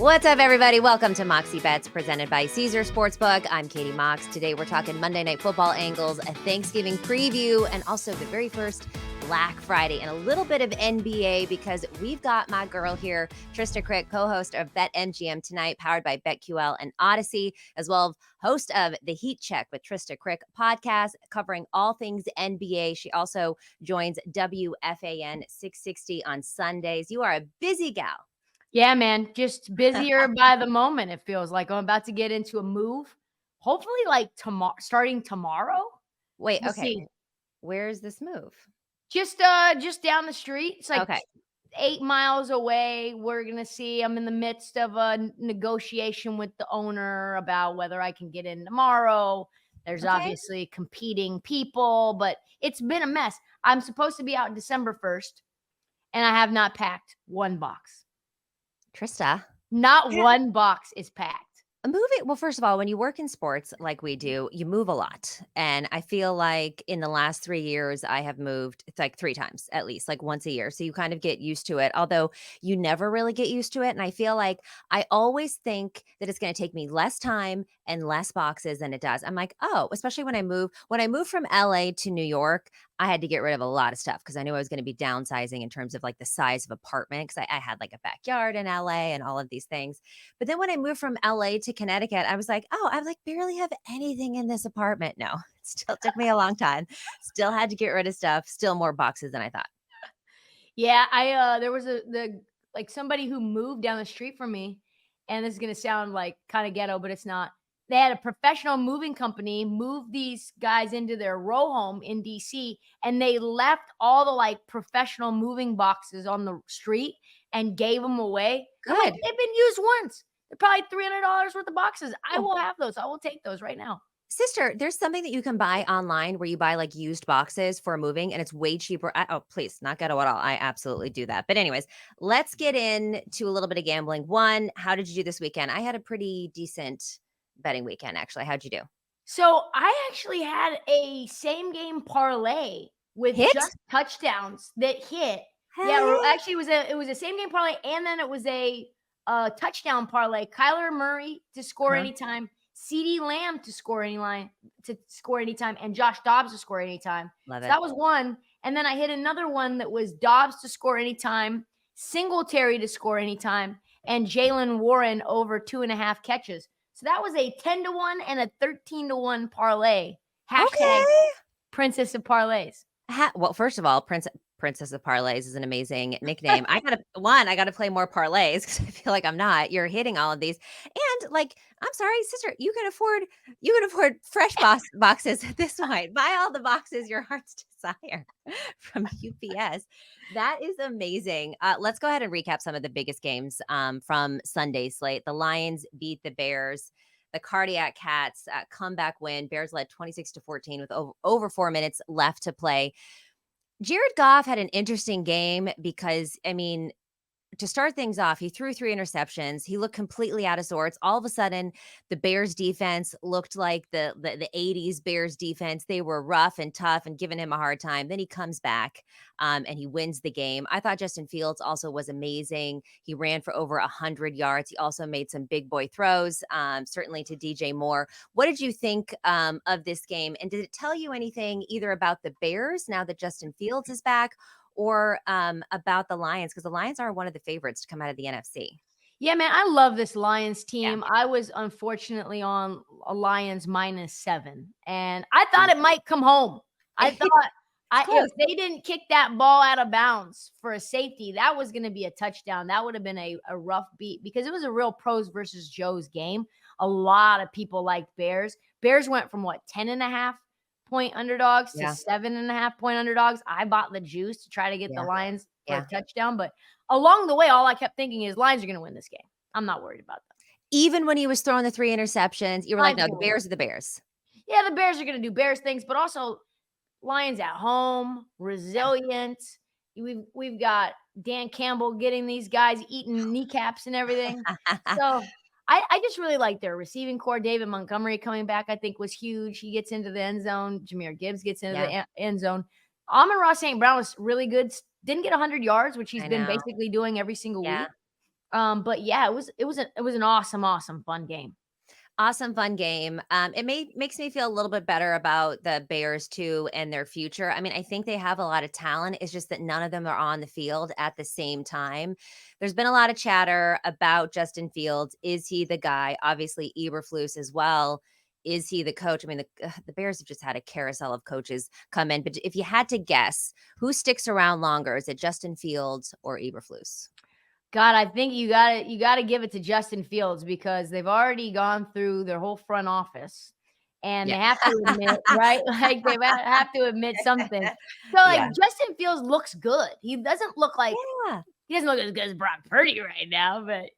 What's up, everybody? Welcome to Moxie Bets, presented by Caesar Sportsbook. I'm Katie Mox. Today, we're talking Monday Night Football angles, a Thanksgiving preview, and also the very first Black Friday, and a little bit of NBA because we've got my girl here, Trysta Krick, co-host of BetMGM Tonight, powered by BetQL and Odyssey, as well as host of the Heat Check with Trysta Krick podcast, covering all things NBA. She also joins WFAN 660 on Sundays. You are a busy gal. Yeah, man, just busier by the moment. It feels like I'm about to get into a move. Hopefully, like starting tomorrow. Wait, We'll okay. see. Where's this move? Just down the street. It's like Okay. 8 miles away. We're gonna see. I'm in the midst of a negotiation with the owner about whether I can get in tomorrow. There's obviously competing people, but it's been a mess. I'm supposed to be out December 1st, and I have not packed one box. Trysta. Not one box is packed. Moving, well, first of all, when you work in sports like we do, you move a lot. And I feel like in the last 3 years, I have moved, it's like 3 times at least, like once a year. So you kind of get used to it, although you never really get used to it. And I feel like I always think that it's going to take me less time and less boxes than it does. I'm like, oh, especially when I moved from LA to New York, I had to get rid of a lot of stuff because I knew I was going to be downsizing in terms of like the size of apartment because I had like a backyard in LA and all of these things. But then when I moved from LA to Connecticut, I was like, oh, I like barely have anything in this apartment. No, it still took me a long time. Still had to get rid of stuff. Still more boxes than I thought. Yeah, there was somebody who moved down the street from me, and this is gonna sound like kind of ghetto, but it's not. They had a professional moving company move these guys into their row home in DC, and they left all the like professional moving boxes on the street and gave them away. I'm like, Good. they've been used once. They're probably $300 worth of boxes. I will have those. I will take those right now. Sister, there's something that you can buy online where you buy like used boxes for moving and it's way cheaper. Oh, please, not ghetto at all. I absolutely do that. But anyways, let's get into a little bit of gambling. One, how did you do this weekend? I had a pretty decent betting weekend, actually. How'd you do? So I actually had a same game parlay with Hit? just touchdowns that hit. Hell Yeah, or yeah. actually it was a same game parlay, and then it was a touchdown parlay. Kyler Murray to score Uh-huh. anytime, CeeDee Lamb to score anytime, and Josh Dobbs to score anytime. Love So it. that was one. And then I hit another one that was Dobbs to score anytime, Singletary to score anytime, and Jalen Warren over 2.5 catches. So that was a 10-1 and a 13-1 parlay. Hashtag Princess of Parlays. Well, first of all, Princess of Parlays is an amazing nickname. I gotta play more parlays because I feel like I'm not. You're hitting all of these, and like, I'm sorry, sister, you can afford fresh boxes at this point. Buy all the boxes your heart's desire from UPS. That is amazing. Let's go ahead and recap some of the biggest games from Sunday's slate. The Lions beat the Bears. The Cardiac Cats comeback win. Bears led 26-14 with over 4 minutes left to play. Jared Goff had an interesting game because, I mean, to start things off, he threw 3 interceptions. He looked completely out of sorts. All of a sudden, the Bears defense looked like the 80s Bears defense. They were rough and tough and giving him a hard time. Then he comes back and he wins the game. I thought Justin Fields also was amazing. He ran for over 100 yards. He also made some big boy throws, certainly to DJ Moore. What did you think of this game? And did it tell you anything either about the Bears now that Justin Fields is back, or about the Lions? Because the Lions are one of the favorites to come out of the NFC. Yeah, man, I love this Lions team. Yeah. I was unfortunately on a Lions -7, and I thought it might come home. I thought if they didn't kick that ball out of bounds for a safety, that was going to be a touchdown. That would have been a rough beat because it was a real pros versus Joes game. A lot of people liked Bears. Bears went from 10.5-point underdogs to 7.5-point underdogs. I bought the juice to try to get the Lions for a touchdown. But along the way, all I kept thinking is Lions are going to win this game. I'm not worried about them. Even when he was throwing the 3 interceptions, you were like, no, the Bears are the Bears. Yeah, the Bears are going to do Bears things, but also Lions at home, resilient. We've got Dan Campbell getting these guys eating kneecaps and everything. So I just really like their receiving core. David Montgomery coming back, I think, was huge. He gets into the end zone. Jahmyr Gibbs gets into the end zone. Amon-Ra St. Brown was really good. Didn't get 100 yards, which he's been basically doing every single week. But yeah, it was an awesome fun game. Awesome, fun game. Makes me feel a little bit better about the Bears too and their future. I mean, I think they have a lot of talent. It's just that none of them are on the field at the same time. There's been a lot of chatter about Justin Fields. Is he the guy? Obviously, Eberflus as well. Is he the coach? I mean, the Bears have just had a carousel of coaches come in. But if you had to guess, who sticks around longer? Is it Justin Fields or Eberflus? God, I think you gotta give it to Justin Fields because they've already gone through their whole front office, and they Yeah. have to admit, right? Like they have to admit something. So like Yeah. Justin Fields looks good. He doesn't look like Yeah. he doesn't look as good as Brock Purdy right now, but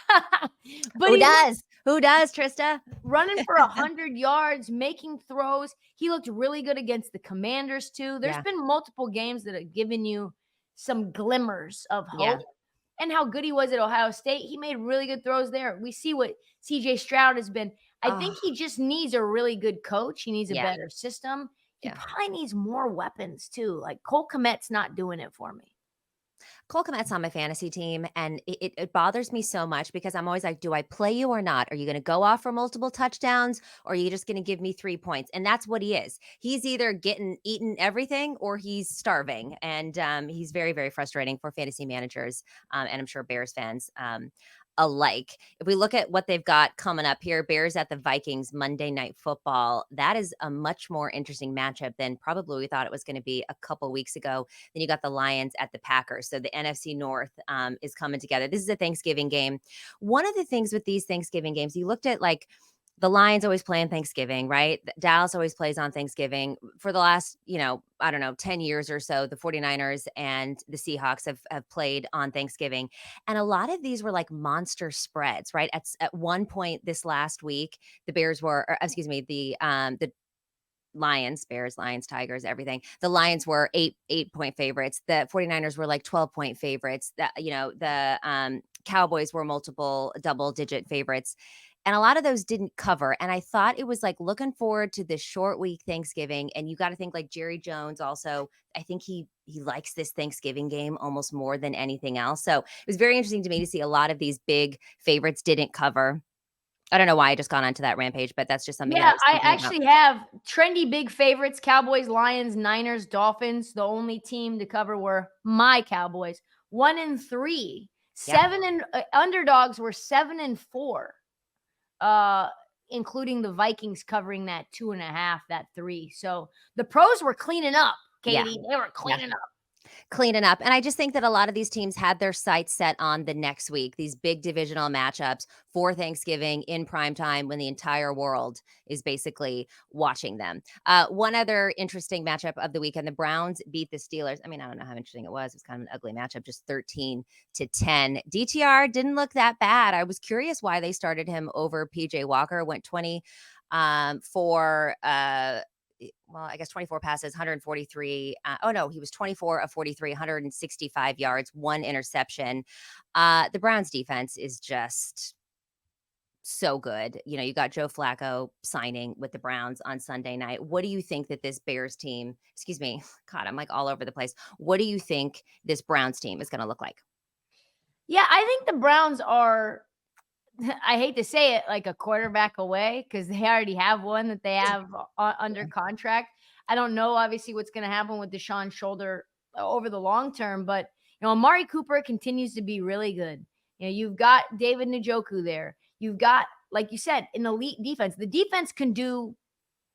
but Who he looked does? Who does, Trista? running for 100 yards, making throws. He looked really good against the Commanders too. There's Yeah. been multiple games that have given you some glimmers of Yeah. hope and how good he was at Ohio State. He made really good throws there. We see what CJ Stroud has been. I Oh, think he just needs a really good coach. He needs a yeah. better system. He Yeah. probably needs more weapons too. Like Cole Kmet's not doing it for me. Cole Kmet's on my fantasy team, and it bothers me so much because I'm always like, do I play you or not? Are you going to go off for multiple touchdowns, or are you just going to give me 3 points? And that's what he is. He's either getting eaten everything or he's starving, and he's very, very frustrating for fantasy managers, and I'm sure Bears fans. Alike. If we look at what they've got coming up here, Bears at the Vikings Monday Night Football, that is a much more interesting matchup than probably we thought it was going to be a couple weeks ago. Then you got the Lions at the Packers. So the NFC North is coming together. This is a Thanksgiving game. One of the things with these Thanksgiving games, you looked at like the Lions always play on Thanksgiving, right? Dallas always plays on Thanksgiving. For the last, I don't know, 10 years or so, the 49ers and the Seahawks have played on Thanksgiving. And a lot of these were like monster spreads, right? At one point this last week, the Bears were, or excuse me, the Lions, Bears, Lions, Tigers, everything. The Lions were 8 point favorites. The 49ers were like 12 point favorites. The Cowboys were multiple double digit favorites. And a lot of those didn't cover. And I thought it was like looking forward to this short week Thanksgiving. And you got to think like Jerry Jones also, I think he likes this Thanksgiving game almost more than anything else. So it was very interesting to me to see a lot of these big favorites didn't cover. I don't know why I just got onto that rampage, but that's just something I Yeah, was I thinking about. actually have trendy big favorites: Cowboys, Lions, Niners, Dolphins. The only team to cover were my Cowboys, 1-3. Yep. Underdogs were 7-4, uh, including the Vikings covering that 2.5, that 3. So the pros were cleaning up, Yeah. Katie. They were Yeah. cleaning up. Cleaning up. And I just think that a lot of these teams had their sights set on the next week, these big divisional matchups for Thanksgiving in prime time when the entire world is basically watching them. One other interesting matchup of the weekend, the Browns beat the Steelers. I mean, I don't know how interesting it was. It was kind of an ugly matchup, just 13-10. DTR didn't look that bad. I was curious why they started him over PJ Walker, went 20 for I guess 24 passes, 143. Oh no, he was 24 of 43, 165 yards, one interception. The Browns defense is just so good. You got Joe Flacco signing with the Browns on Sunday night. What do you think that this Bears team, excuse me, God, I'm like all over the place. What do you think this Browns team is going to look like? Yeah, I think the Browns are, I hate to say it, like a quarterback away because they already have one that they have under contract. I don't know, obviously, what's going to happen with Deshaun's shoulder over the long term, but Amari Cooper continues to be really good. You've got David Njoku there. You've got, like you said, an elite defense. The defense can do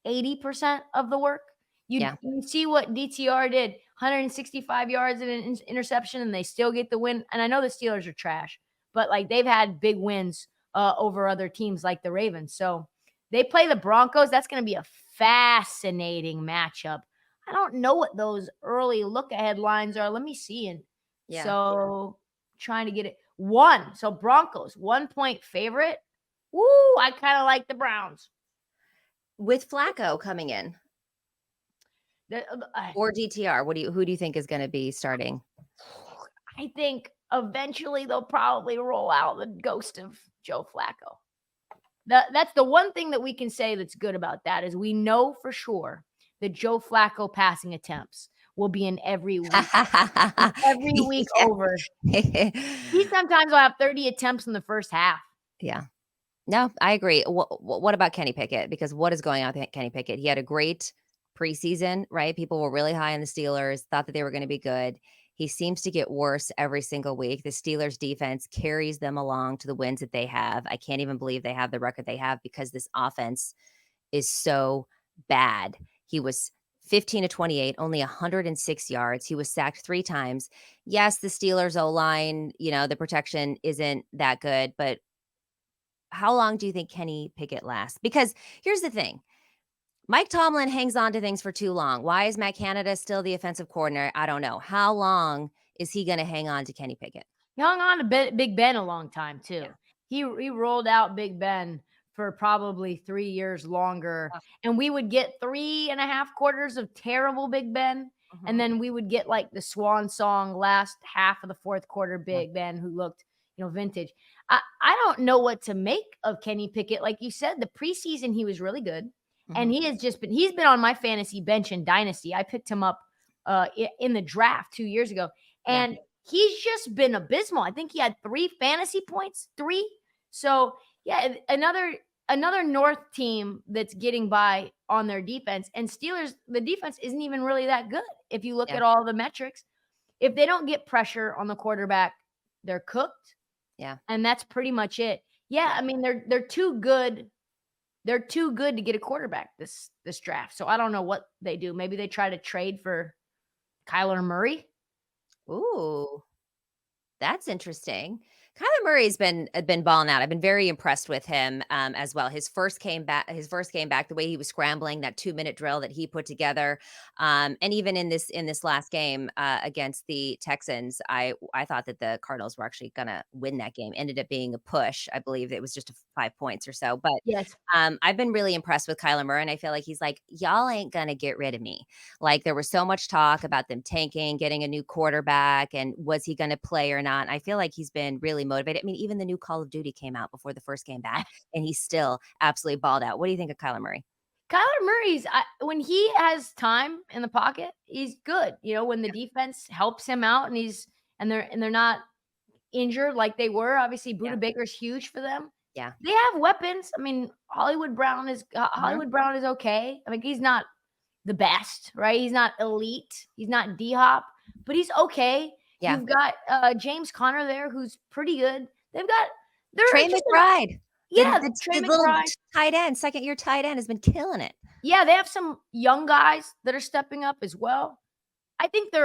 80% of the work. Yeah. You see what DTR did, 165 yards and an interception, and they still get the win. And I know the Steelers are trash, but like they've had big wins over other teams like the Ravens. So they play the Broncos. That's going to be a fascinating matchup. I don't know what those early look ahead lines are. Let me see. And Yeah. so trying to get it one. So Broncos, 1 point favorite. Woo, I kind of like the Browns. With Flacco coming in or DTR, who do you think is going to be starting? I think eventually they'll probably roll out the ghost of Joe Flacco. That's the one thing that we can say that's good about that is we know for sure that Joe Flacco passing attempts will be in every week. Every week over. He sometimes will have 30 attempts in the first half. Yeah. No, I agree. What about Kenny Pickett? Because what is going on with Kenny Pickett? He had a great preseason, right? People were really high on the Steelers, thought that they were going to be good. He seems to get worse every single week. The Steelers defense carries them along to the wins that they have. I can't even believe they have the record they have because this offense is so bad. He was 15 to 28, only 106 yards. He was sacked 3 times. Yes, the Steelers O-line, the protection isn't that good, but how long do you think Kenny Pickett lasts? Because here's the thing. Mike Tomlin hangs on to things for too long. Why is Matt Canada still the offensive coordinator? I don't know. How long is he going to hang on to Kenny Pickett? He hung on to Big Ben a long time, too. Yeah. He rolled out Big Ben for probably 3 years longer. And we would get 3.5 quarters of terrible Big Ben. And then we would get like the swan song last half of the fourth quarter Big Ben who looked, vintage. I don't know what to make of Kenny Pickett. Like you said, the preseason, he was really good. And he's been on my fantasy bench in Dynasty. I picked him up in the draft 2 years ago. And he's just been abysmal. I think he had 3 fantasy points, 3. So yeah, another North team that's getting by on their defense. And Steelers, the defense isn't even really that good. If you look at all the metrics, if they don't get pressure on the quarterback, they're cooked. Yeah. And that's pretty much it. Yeah. I mean, they're too good. They're too good to get a quarterback this draft. So I don't know what they do. Maybe they try to trade for Kyler Murray. Ooh, that's interesting. Kyler Murray's been balling out. I've been very impressed with him as well. His first game back, the way he was scrambling, that 2-minute drill that he put together, and even in this last game against the Texans, I thought that the Cardinals were actually going to win that game. Ended up being a push. I believe it was just 5 points or so. But yes, I've been really impressed with Kyler Murray, and I feel like he's like, y'all ain't gonna get rid of me. Like there was so much talk about them tanking, getting a new quarterback, and was he going to play or not? And I feel like he's been really motivated. I mean, even the new Call of Duty came out before the first game back, and he's still absolutely balled out. What do you think of Kyler Murray? Kyler Murray's when he has time in the pocket, he's good. When the defense helps him out, and they're not injured like they were. Obviously, Budda Baker's huge for them. Yeah, they have weapons. I mean, Hollywood Brown is okay. I mean, he's not the best, right? He's not elite. He's not D-Hop, but he's okay. Yeah. You've got James Conner there, who's pretty good. They're Trey McBride. The Trey little tight end, second-year tight end has been killing it. Yeah, they have some young guys that are stepping up as well. I think they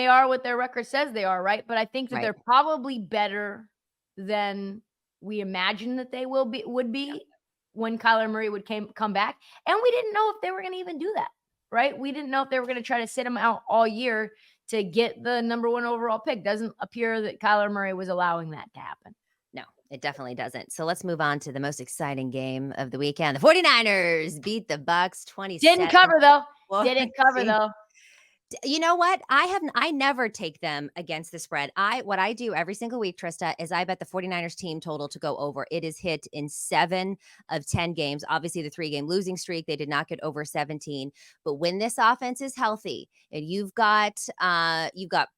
are what their record says they are, right? But I think that they're probably better than we imagined that they would be when Kyler Murray would come back. And we didn't know if they were going to even do that, right? We didn't know if they were going to try to sit him out all year to get the number 1 overall pick. Doesn't appear that Kyler Murray was allowing that to happen. No, it definitely doesn't. So let's move on to the most exciting game of the weekend. The 49ers beat the Bucs 27. Didn't cover though. You know what? I never take them against the spread. What I do every single week, Trysta, is I bet the 49ers team total to go over. It is hit in 7 of 10 games. Obviously, the 3-game losing streak, they did not get over 17. But when this offense is healthy, and you've got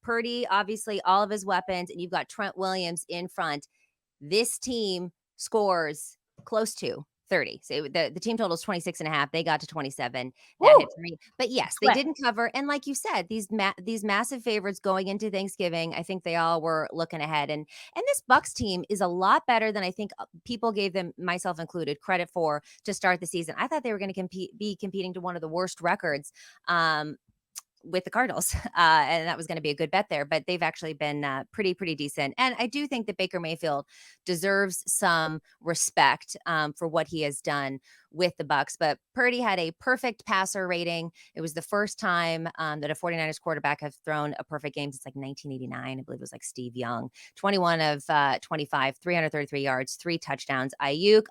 Purdy, obviously all of his weapons, and you've got Trent Williams in front, this team scores close to 30. So the team total is 26.5. They got to 27. That hit for me. But yes, they didn't cover. And like you said, these massive favorites going into Thanksgiving, I think they all were looking ahead. And this Bucs team is a lot better than I think people gave them, myself included, credit for to start the season. I thought they were going to be competing to one of the worst records with the Cardinals, and that was going to be a good bet there, but they've actually been pretty decent. And I do think that Baker Mayfield deserves some respect for what he has done with the Bucs. But Purdy had a perfect passer rating. It was the first time that a 49ers quarterback has thrown a perfect game since like 1989. I believe it was like Steve Young. 21 of 25, 333 yards, 3 touchdowns. Ayuk,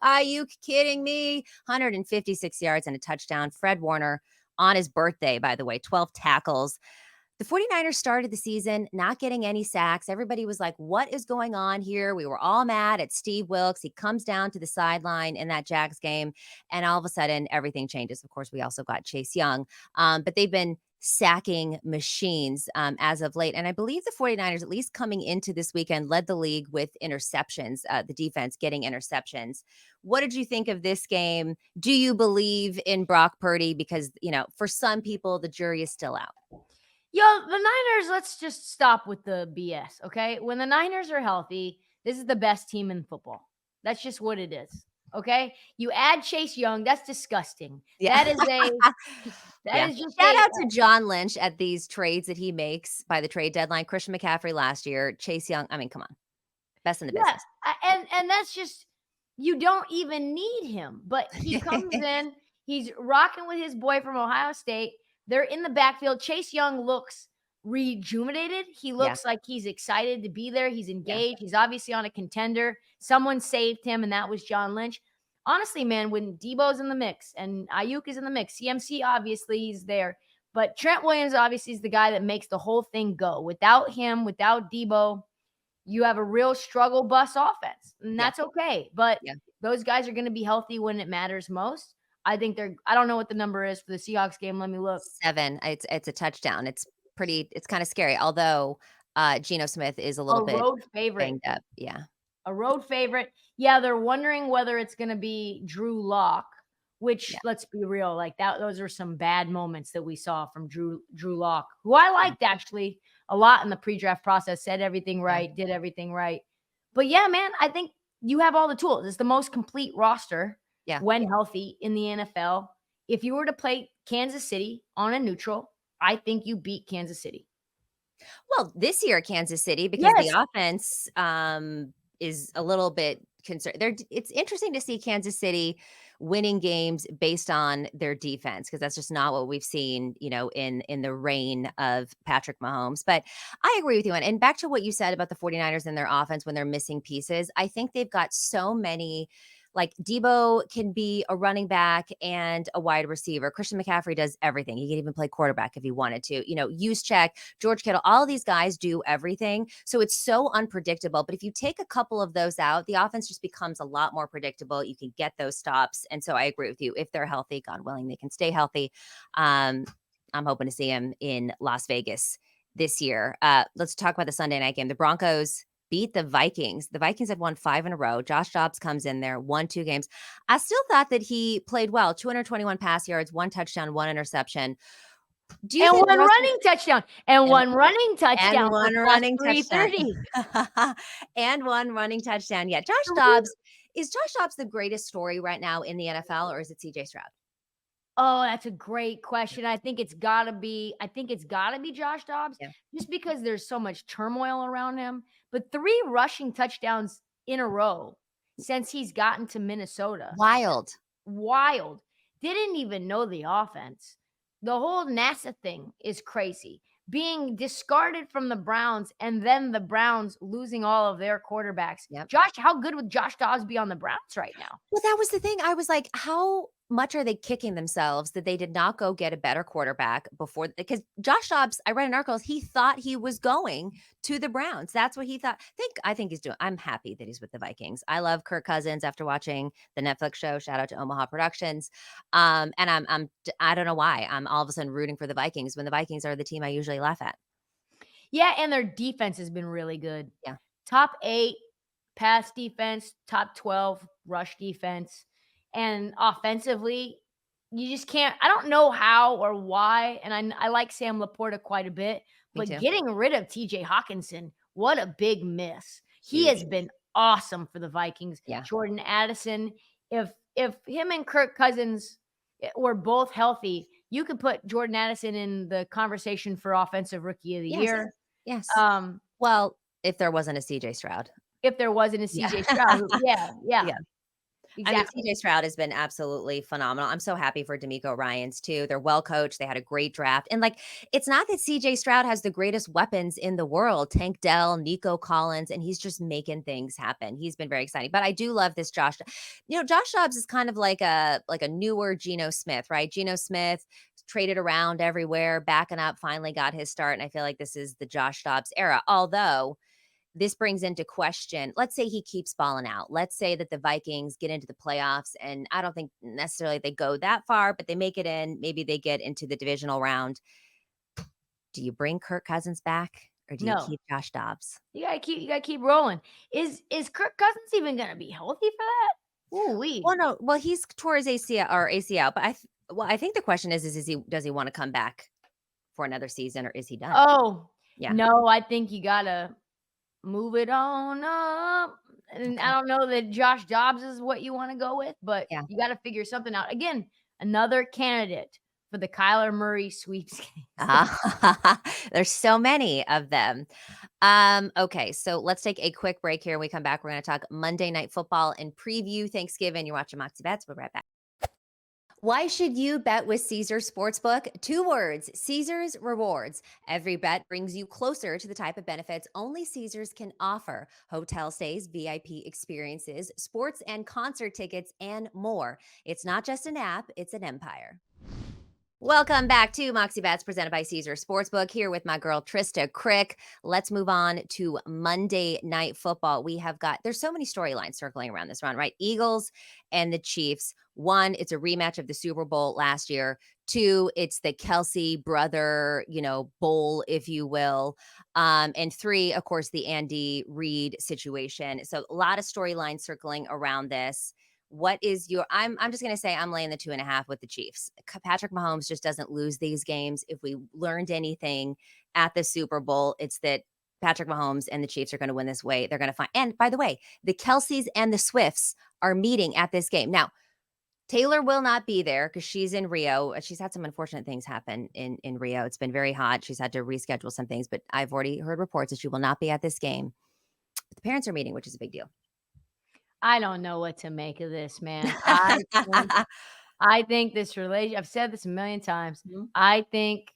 kidding me? 156 yards and a touchdown. Fred Warner, on his birthday, by the way, 12 tackles. The 49ers started the season not getting any sacks. Everybody was like, "What is going on here?" We were all mad at Steve Wilks. He comes down to the sideline in that Jags game, and all of a sudden, everything changes. Of course, we also got Chase Young, but they've been sacking machines as of late. And I believe the 49ers, at least coming into this weekend, led the league with interceptions, the defense getting interceptions. What did you think of this game? Do you believe in Brock Purdy? Because, for some people, the jury is still out. Yo, the Niners, let's just stop with the BS, okay? When the Niners are healthy, this is the best team in football. That's just what it is, okay? You add Chase Young, that's disgusting. Yeah. That is a that Yeah. is just Shout a out to John Lynch at these trades that he makes by the trade deadline. Christian McCaffrey last year, Chase Young. I mean, come on. Best in the yeah, business. and that's just you don't even need him, but he comes in, he's rocking with his boy from Ohio State. They're in the backfield. Chase Young looks rejuvenated. He Yeah. looks like he's excited to be there. He's Yeah. engaged. He's obviously on a contender. Someone saved him, and that was John Lynch. Honestly, man, when Debo's in the mix and Ayuk is in the mix, CMC obviously he's there, but Trent Williams obviously is the guy that makes the whole thing go. Without him, without Debo, you have a real struggle bus offense, and Yeah. that's okay. But Yeah. those guys are going to be healthy when it matters most. I think I don't know what the number is for the Seahawks game. Let me look. 7. It's a touchdown. It's kind of scary. Although Geno Smith is a A little bit road favorite. banged up. Yeah. A road favorite. Yeah, they're wondering whether it's going to be Drew Lock, which Yeah. let's be real, like that. Those are some bad moments that we saw from Drew Lock, who I liked actually a lot in the pre-draft process. Said everything right, did everything right. But yeah, man, I think you have all the tools. It's the most complete roster Yeah. when healthy in the NFL. If you were to play Kansas City on a neutral, I think you beat Kansas City. Well, this year, Kansas City, because the Yes. offense is a little bit concerned. It's interesting to see Kansas City winning games based on their defense, because that's just not what we've seen, in the reign of Patrick Mahomes. But I agree with you. And back to what you said about the 49ers and their offense when they're missing pieces, I think they've got so many. Like Debo can be a running back and a wide receiver. Christian McCaffrey does everything. He can even play quarterback if he wanted to. Juszczyk, George Kittle, all of these guys do everything. So it's so unpredictable. But if you take a couple of those out, the offense just becomes a lot more predictable. You can get those stops. And so I agree with you. If they're healthy, God willing, they can stay healthy. I'm hoping to see him in Las Vegas this year. Let's talk about the Sunday night game. The Broncos beat the Vikings. The Vikings had won 5 in a row. Josh Dobbs comes in there, won 2 games. I still thought that he played well. 221 pass yards, 1 touchdown, 1 interception. Do you And think one running touchdown. And one running touchdown. and For 1 plus running touchdown. 330. And 1 running touchdown. Yeah, is Josh Dobbs the greatest story right now in the NFL, or is it CJ Stroud? Oh, that's a great question. I think it's gotta be Josh Dobbs, Yeah. just because there's so much turmoil around him. But 3 rushing touchdowns in a row since he's gotten to Minnesota. Wild. Wild. Didn't even know the offense. The whole NASA thing is crazy. Being discarded from the Browns and then the Browns losing all of their quarterbacks. Yep. Josh, how good would Josh Dobbs be on the Browns right now? Well, that was the thing. I was like, how much are they kicking themselves that they did not go get a better quarterback before? Because Josh Dobbs, I read an article, he thought he was going to the Browns. That's what he thought. I think he's doing. I'm happy that he's with the Vikings. I love Kirk Cousins after watching the Netflix show. Shout out to Omaha Productions. And I don't know why I'm all of a sudden rooting for the Vikings when the Vikings are the team I usually laugh at. Yeah, and their defense has been really good. Yeah. Top 8 pass defense, top 12 rush defense. And offensively, you just can't. I don't know how or why. And I like Sam Laporta quite a bit, Me but too. getting rid of TJ Hawkinson, what a big miss. He Huge. has been awesome for the Vikings. Yeah. Jordan Addison, if him and Kirk Cousins were both healthy, you could put Jordan Addison in the conversation for offensive rookie of the year. Yes. Um, Well, if there wasn't a CJ Stroud. if there wasn't a CJ Yeah. Stroud, yeah. I mean, Exactly. CJ Stroud has been absolutely phenomenal. I'm so happy for D'Amico Ryans too. They're well coached. They had a great draft. And it's not that CJ Stroud has the greatest weapons in the world, Tank Dell, Nico Collins, and he's just making things happen. He's been very exciting. But I do love this Josh. Josh Dobbs is kind of like a newer Geno Smith, right? Geno Smith traded around everywhere, backing up, finally got his start, and I feel like this is the Josh Dobbs era. Although this brings into question, let's say he keeps balling out. Let's say that the Vikings get into the playoffs, and I don't think necessarily they go that far, but they make it in. Maybe they get into the divisional round. Do you bring Kirk Cousins back or do you No. keep Josh Dobbs? You gotta keep rolling. Is Kirk Cousins even gonna be healthy for that? Ooh-wee. Well, no. Well, he's tore his ACL, but I think the question is he does he want to come back for another season or is he done? Oh, Yeah. no, I think you gotta move it on up. And I Okay. don't know that Josh Dobbs is what you wanna go with, but Yeah. you gotta figure something out. Again, another candidate for the Kyler Murray sweepstakes. There's so many of them. Okay, so let's take a quick break here. When we come back, we're going to talk Monday Night Football and preview Thanksgiving. You're watching Moxie Bets. We'll be right back. Why should you bet with Caesars Sportsbook? 2 words: Caesars Rewards. Every bet brings you closer to the type of benefits only Caesars can offer: hotel stays, VIP experiences, sports and concert tickets, and more. It's not just an app, it's an empire. Welcome back to Moxie Bets presented by Caesar Sportsbook, here with my girl Trysta Krick. Let's move on to Monday Night Football. There's so many storylines circling around this run, right? Eagles and the Chiefs. 1, it's a rematch of the Super Bowl last year. 2, it's the Kelsey brother, bowl, if you will. And 3, of course, the Andy Reid situation. So a lot of storylines circling around this. What is your I'm just gonna say I'm laying the 2.5 with the Chiefs. Patrick Mahomes just doesn't lose these games. If we learned anything at the Super Bowl, it's that Patrick Mahomes and the Chiefs are gonna win this way. They're gonna find, and by the way, the Kelseys and the Swifts are meeting at this game. Now, Taylor will not be there because she's in Rio. She's had some unfortunate things happen in Rio. It's been very hot. She's had to reschedule some things, but I've already heard reports that she will not be at this game. But the parents are meeting, which is a big deal. I don't know what to make of this, man. I think this relation I've said this a million times. Mhm. I think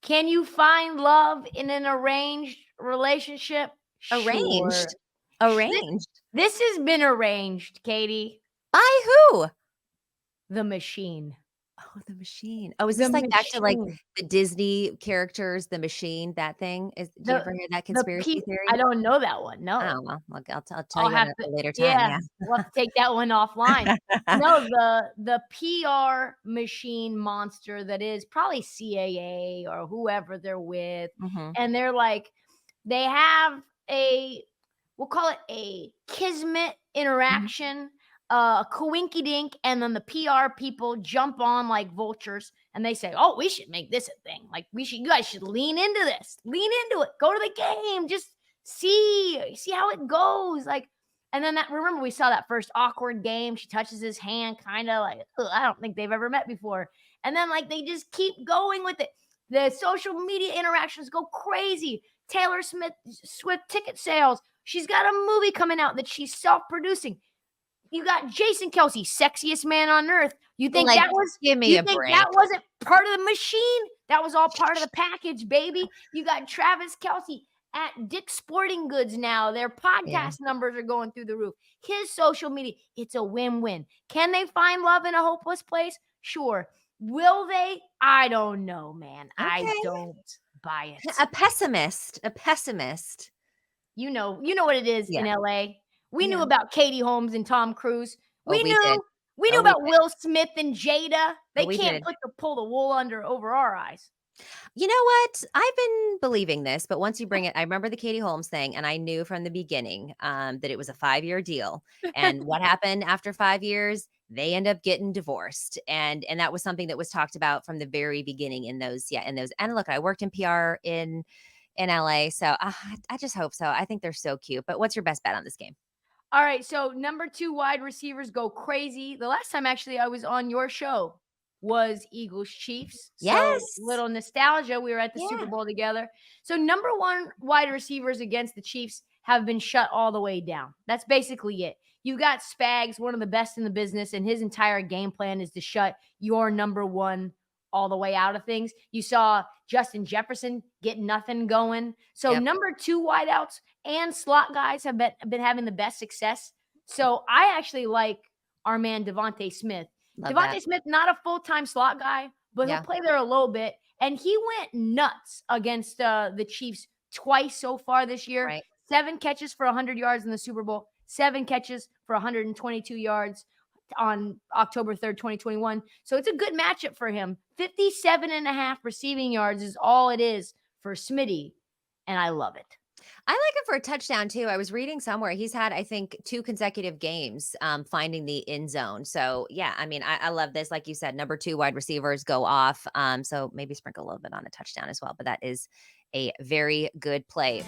can you find love in an arranged relationship? Sure. Arranged. This Arranged. this has been arranged, Katie. By who? The Machine. Oh, the machine. Oh, is The this like back to like Machine. the Disney characters, the machine, that thing? Do you The ever hear that the conspiracy pe I theory? don't know that one, no. Oh, well, I'll tell I'll you at have a to later time, yeah, yeah. we'll have to take that one offline. No, the PR machine monster that is probably CAA or whoever they're with, Mhm. and they're like they have a we'll call it a kismet Mhm. interaction, a coinky dink, and then the PR people jump on like vultures and they say, "Oh, we should make this a thing. Like you guys should lean into this. Lean into it. Go to the game. Just see how it goes." Like, and then that remember we saw that first awkward game. She touches his hand, kind of like, "Ugh, I don't think they've ever met before. And then like they just keep going with it. The social media interactions go crazy. Taylor Swift ticket sales. She's got a movie coming out that she's self-producing. You got Jason Kelsey, sexiest man on earth. Like, give me You a think that break. wasn't part of the machine? That was all part of the package, baby. You got Travis Kelsey at Dick's Sporting Goods now. Their Yeah. podcast numbers are going through the roof. His social media, it's a win-win. Can they find love in a hopeless place? Sure. Will they? I don't know, man. I Okay. don't buy it. A pessimist. A pessimist. You know what it is Yeah. in LA. We knew Yeah. about Katie Holmes and Tom Cruise. Oh, We we did. knew we knew Oh, we about did. Will Smith and Jada. Oh, They we can't did. pull the wool under over our eyes. You know what? I've been believing this, but once you bring it, I remember the Katie Holmes thing, and I knew from the beginning that it was a 5-year deal. And what happened after 5 years? They end up getting divorced, and that was something that was talked about from the very beginning in those. Yeah, in those. And look, I worked in PR in LA, so I just hope so. I think they're so cute. But what's your best bet on this game? All right, so number 2 wide receivers go crazy. The last time actually I was on your show was Eagles-Chiefs. So Yes. little nostalgia. We were at the Super Yeah. Bowl together. So number 1 wide receivers against the Chiefs have been shut all the way down. That's basically it. You got Spags, one of the best in the business, and his entire game plan is to shut your number 1 all the way out of things. You saw Justin Jefferson get nothing going. So Yep. number 2 wideouts and slot guys have been having the best success. So I actually like our man Devontae Smith. Love that. Devontae Smith, not a full-time slot guy, but he'll Yeah, play there a little bit. And he went nuts against the Chiefs twice so far this year. right. 7 catches for 100 yards in the Super Bowl, 7 catches for 122 yards on October 3rd, 2021. So it's a good matchup for him. 57.5 receiving yards is all it is for Smitty, and I love it. I like him for a touchdown too. I was reading somewhere he's had, I think, 2 consecutive games finding the end zone. So yeah, I mean, I love this. Like you said, number 2 wide receivers go off. So maybe sprinkle a little bit on a touchdown as well. But that is a very good play.